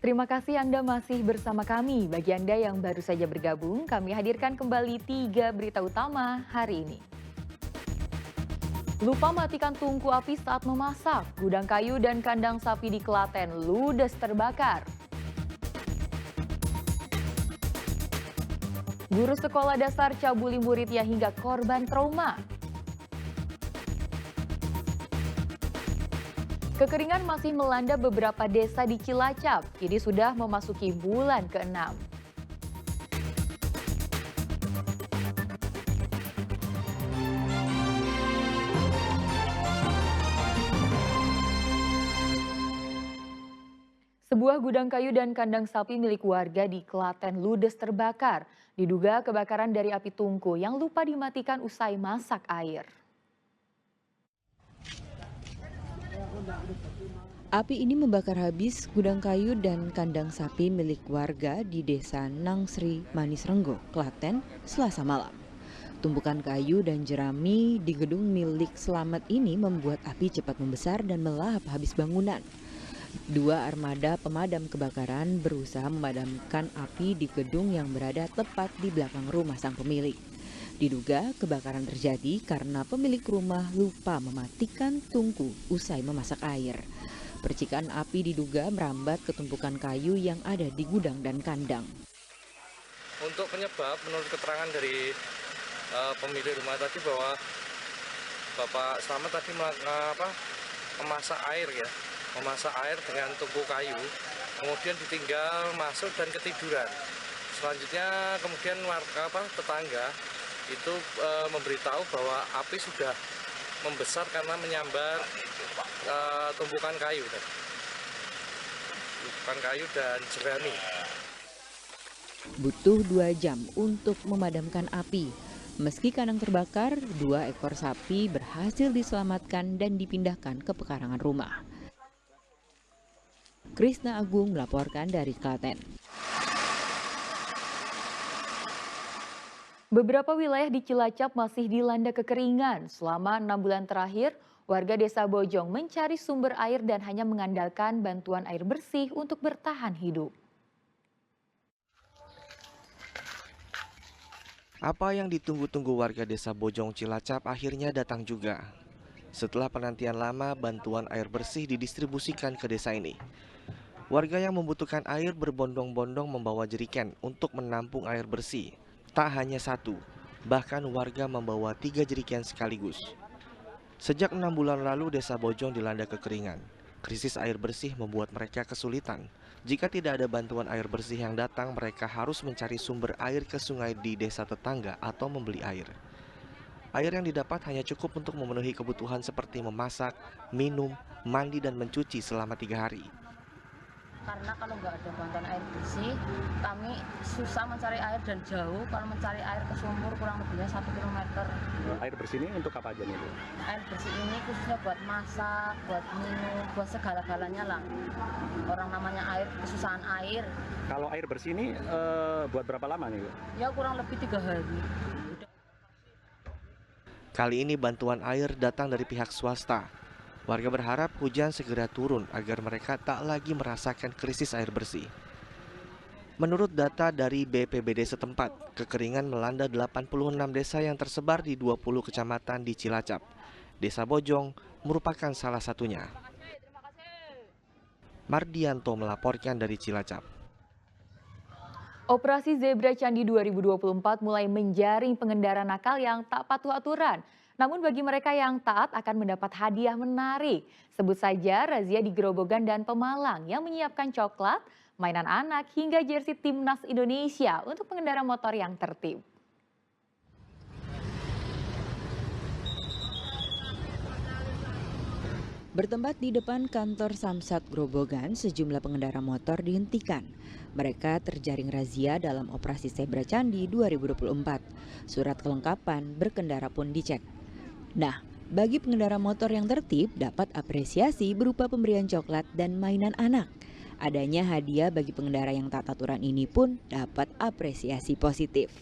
Terima kasih Anda masih bersama kami. Bagi Anda yang baru saja bergabung, kami hadirkan kembali 3 berita utama hari ini. Lupa matikan tungku api saat memasak. Gudang kayu dan kandang sapi di Klaten ludes terbakar. Guru sekolah dasar cabuli muridnya hingga korban trauma. Kekeringan masih melanda beberapa desa di Cilacap. Kini sudah memasuki bulan ke-6. Sebuah gudang kayu dan kandang sapi milik warga di Klaten ludes terbakar. Diduga kebakaran dari api tungku yang lupa dimatikan usai masak air. Api ini membakar habis gudang kayu dan kandang sapi milik warga di Desa Nangsri, Manis Renggo, Klaten, Selasa malam. Tumpukan kayu dan jerami di gedung milik Slamet ini membuat api cepat membesar dan melahap habis bangunan. 2 armada pemadam kebakaran berusaha memadamkan api di gedung yang berada tepat di belakang rumah sang pemilik. Diduga kebakaran terjadi karena pemilik rumah lupa mematikan tungku usai memasak air. Percikan api diduga merambat ke tumpukan kayu yang ada di gudang dan kandang. Untuk penyebab, menurut keterangan dari pemilik rumah tadi bahwa Bapak Slamet tadi memasak air memasak air dengan tungku kayu, kemudian ditinggal masuk dan ketiduran. Selanjutnya kemudian warga tetangga itu memberitahu bahwa api sudah membesar karena menyambar tumpukan kayu dan jerami. Butuh 2 jam untuk memadamkan api. Meski kandang terbakar, 2 ekor sapi berhasil diselamatkan dan dipindahkan ke pekarangan rumah. Krisna Agung melaporkan dari Klaten. Beberapa wilayah di Cilacap masih dilanda kekeringan. Selama 6 bulan terakhir, warga desa Bojong mencari sumber air dan hanya mengandalkan bantuan air bersih untuk bertahan hidup. Apa yang ditunggu-tunggu warga desa Bojong Cilacap akhirnya datang juga. Setelah penantian lama, bantuan air bersih didistribusikan ke desa ini. Warga yang membutuhkan air berbondong-bondong membawa jeriken untuk menampung air bersih. Tak hanya 1, bahkan warga membawa 3 jeriken sekaligus. Sejak 6 bulan lalu desa Bojong dilanda kekeringan. Krisis air bersih membuat mereka kesulitan. Jika tidak ada bantuan air bersih yang datang, mereka harus mencari sumber air ke sungai di desa tetangga atau membeli air. Air yang didapat hanya cukup untuk memenuhi kebutuhan seperti memasak, minum, mandi, dan mencuci selama 3 hari. Karena kalau nggak ada bantuan air bersih, kami susah mencari air dan jauh. Kalau mencari air ke sumur kurang lebihnya 1 kilometer. Air bersih ini untuk apa aja nih Bu? Air bersih ini khususnya buat masak, buat minum, buat segala-galanya lah. Orang namanya air, kesusahan air. Kalau air bersih ini buat berapa lama nih Bu? Ya kurang lebih 3 hari. Kali ini bantuan air datang dari pihak swasta. Warga berharap hujan segera turun agar mereka tak lagi merasakan krisis air bersih. Menurut data dari BPBD setempat, kekeringan melanda 86 desa yang tersebar di 20 kecamatan di Cilacap. Desa Bojong merupakan salah satunya. Mardianto melaporkan dari Cilacap. Operasi Zebra Candi 2024 mulai menjaring pengendara nakal yang tak patuh aturan. Namun bagi mereka yang taat akan mendapat hadiah menarik. Sebut saja razia di Grobogan dan Pemalang yang menyiapkan coklat, mainan anak hingga jersey timnas Indonesia untuk pengendara motor yang tertib. Bertempat di depan kantor Samsat Grobogan, sejumlah pengendara motor dihentikan. Mereka terjaring razia dalam operasi Zebra Candi 2024. Surat kelengkapan berkendara pun dicek. Nah, bagi pengendara motor yang tertib dapat apresiasi berupa pemberian coklat dan mainan anak. Adanya hadiah bagi pengendara yang taat aturan ini pun dapat apresiasi positif.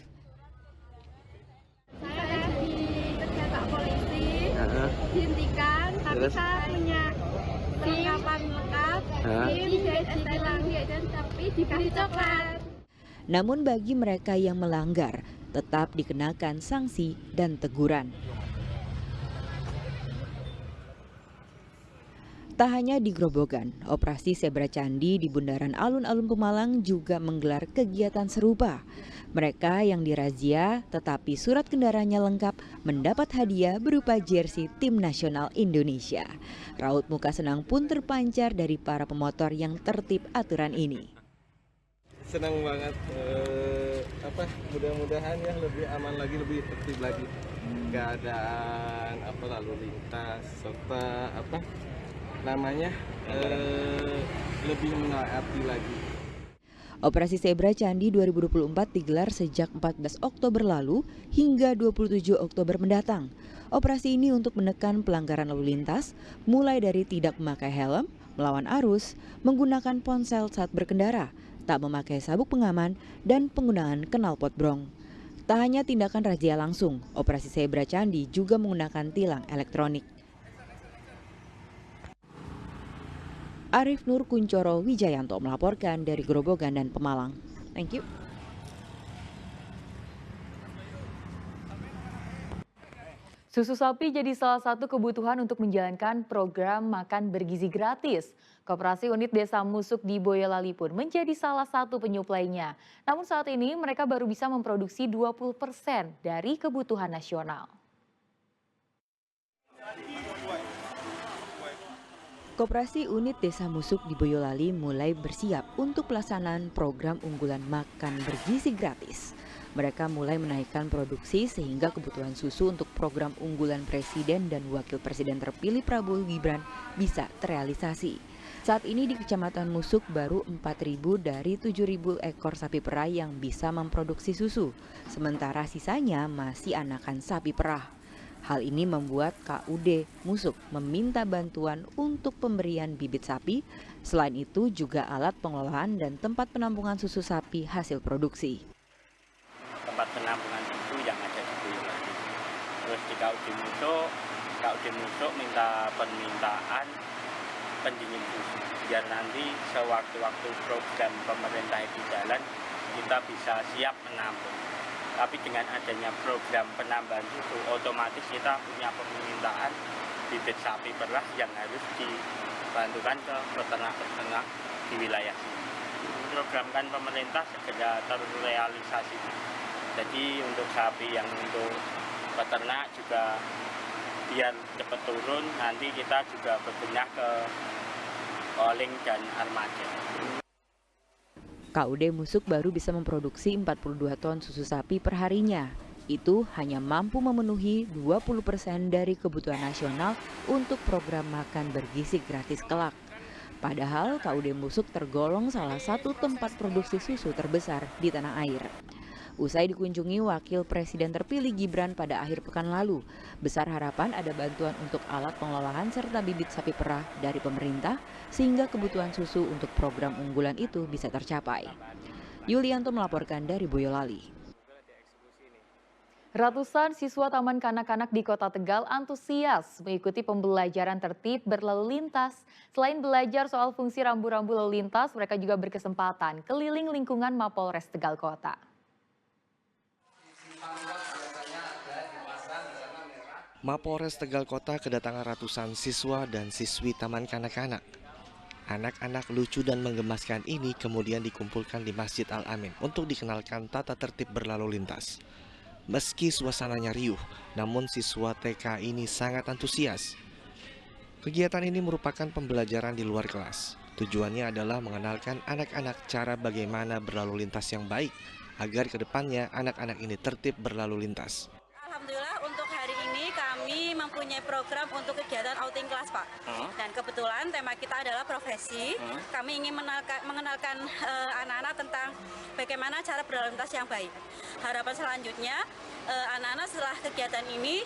Saya dikejar Pak polisi, dihentikan, tapi saya punya perlengkapan lengkap, SIM, dan STNK dan tapi dikasih coklat. Namun bagi mereka yang melanggar, tetap dikenakan sanksi dan teguran. Tak hanya di Grobogan, operasi Zebra Candi di Bundaran Alun-Alun Pemalang juga menggelar kegiatan serupa. Mereka yang dirazia tetapi surat kendaraannya lengkap mendapat hadiah berupa jersey Tim Nasional Indonesia. Raut muka senang pun terpancar dari para pemotor yang tertib aturan ini. Senang banget, mudah-mudahan ya lebih aman lagi, lebih tertib lagi keadaan lalu lintas serta lebih menaati lagi. Operasi Zebra Candi 2024 digelar sejak 14 Oktober lalu hingga 27 Oktober mendatang. Operasi ini untuk menekan pelanggaran lalu lintas, mulai dari tidak memakai helm, melawan arus, menggunakan ponsel saat berkendara, tak memakai sabuk pengaman, dan penggunaan knalpot brong. Tak hanya tindakan razia langsung, operasi Zebra Candi juga menggunakan tilang elektronik. Arif Nur Kuncoro Wijayanto melaporkan dari Grobogan dan Pemalang. Thank you. Susu sapi jadi salah satu kebutuhan untuk menjalankan program makan bergizi gratis. Koperasi Unit Desa Musuk di Boyolali pun menjadi salah satu penyuplainya. Namun saat ini mereka baru bisa memproduksi 20% dari kebutuhan nasional. Koperasi Unit Desa Musuk di Boyolali mulai bersiap untuk pelaksanaan program unggulan makan bergizi gratis. Mereka mulai menaikkan produksi sehingga kebutuhan susu untuk program unggulan Presiden dan Wakil Presiden terpilih Prabowo Gibran bisa terrealisasi. Saat ini di Kecamatan Musuk baru 4.000 dari 7.000 ekor sapi perah yang bisa memproduksi susu, sementara sisanya masih anakan sapi perah. Hal ini membuat KUD Musuk meminta bantuan untuk pemberian bibit sapi, selain itu juga alat pengolahan dan tempat penampungan susu sapi hasil produksi. Tempat penampungan susu yang ada di Boyolali. Terus di KUD Musuk minta permintaan pendingin susu, biar nanti sewaktu-waktu program pemerintah itu jalan, kita bisa siap menampung. Tapi dengan adanya program penambahan susu, otomatis kita punya permintaan bibit sapi perah yang harus dibantukan ke peternak-peternak di wilayah sini. Program kan pemerintah segera terrealisasi. Jadi untuk sapi yang untuk peternak juga biar cepat turun, nanti kita juga berbenah ke Oling dan Armada. KUD Musuk baru bisa memproduksi 42 ton susu sapi perharinya. Itu hanya mampu memenuhi 20% dari kebutuhan nasional untuk program makan bergizi gratis kelak. Padahal KUD Musuk tergolong salah satu tempat produksi susu terbesar di tanah air. Usai dikunjungi Wakil Presiden terpilih Gibran pada akhir pekan lalu, besar harapan ada bantuan untuk alat pengolahan serta bibit sapi perah dari pemerintah sehingga kebutuhan susu untuk program unggulan itu bisa tercapai. Yulianto melaporkan dari Boyolali. Ratusan siswa Taman Kanak-kanak di Kota Tegal antusias mengikuti pembelajaran tertib berlalu lintas. Selain belajar soal fungsi rambu-rambu lalu lintas, mereka juga berkesempatan keliling lingkungan Mapolres Tegal Kota. Mapolres Tegal Kota kedatangan ratusan siswa dan siswi Taman Kanak-kanak. Anak-anak lucu dan menggemaskan ini kemudian dikumpulkan di Masjid Al-Amin untuk dikenalkan tata tertib berlalu lintas. Meski suasananya riuh, namun siswa TK ini sangat antusias. Kegiatan ini merupakan pembelajaran di luar kelas. Tujuannya adalah mengenalkan anak-anak cara bagaimana berlalu lintas yang baik, agar kedepannya anak-anak ini tertib berlalu lintas. Alhamdulillah untuk hari ini kami mempunyai program untuk kegiatan outing kelas, Pak. Dan kebetulan tema kita adalah profesi. Kami ingin mengenalkan anak-anak tentang bagaimana cara berlalu lintas yang baik. Harapan selanjutnya anak-anak setelah kegiatan ini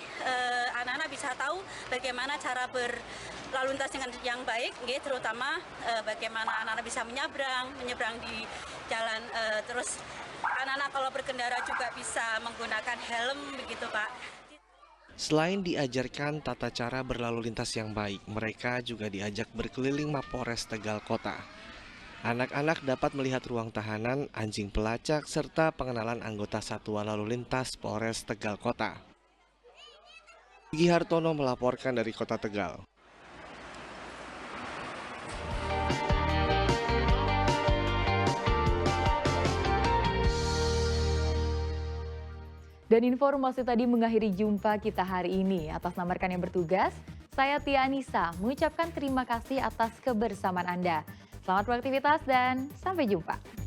anak-anak bisa tahu bagaimana cara berlalu lintas dengan yang baik, terutama bagaimana anak-anak bisa menyeberang di jalan, terus anak-anak kalau berkendara juga bisa menggunakan helm begitu, Pak. Selain diajarkan tata cara berlalu lintas yang baik, mereka juga diajak berkeliling Mapores Tegal Kota. Anak-anak dapat melihat ruang tahanan, anjing pelacak, serta pengenalan anggota Satuan Lalu Lintas Polres Tegal Kota. Gigi Hartono melaporkan dari Kota Tegal. Dan informasi tadi mengakhiri jumpa kita hari ini. Atas nama rekan yang bertugas, saya Tia Anissa mengucapkan terima kasih atas kebersamaan Anda. Selamat beraktivitas dan sampai jumpa.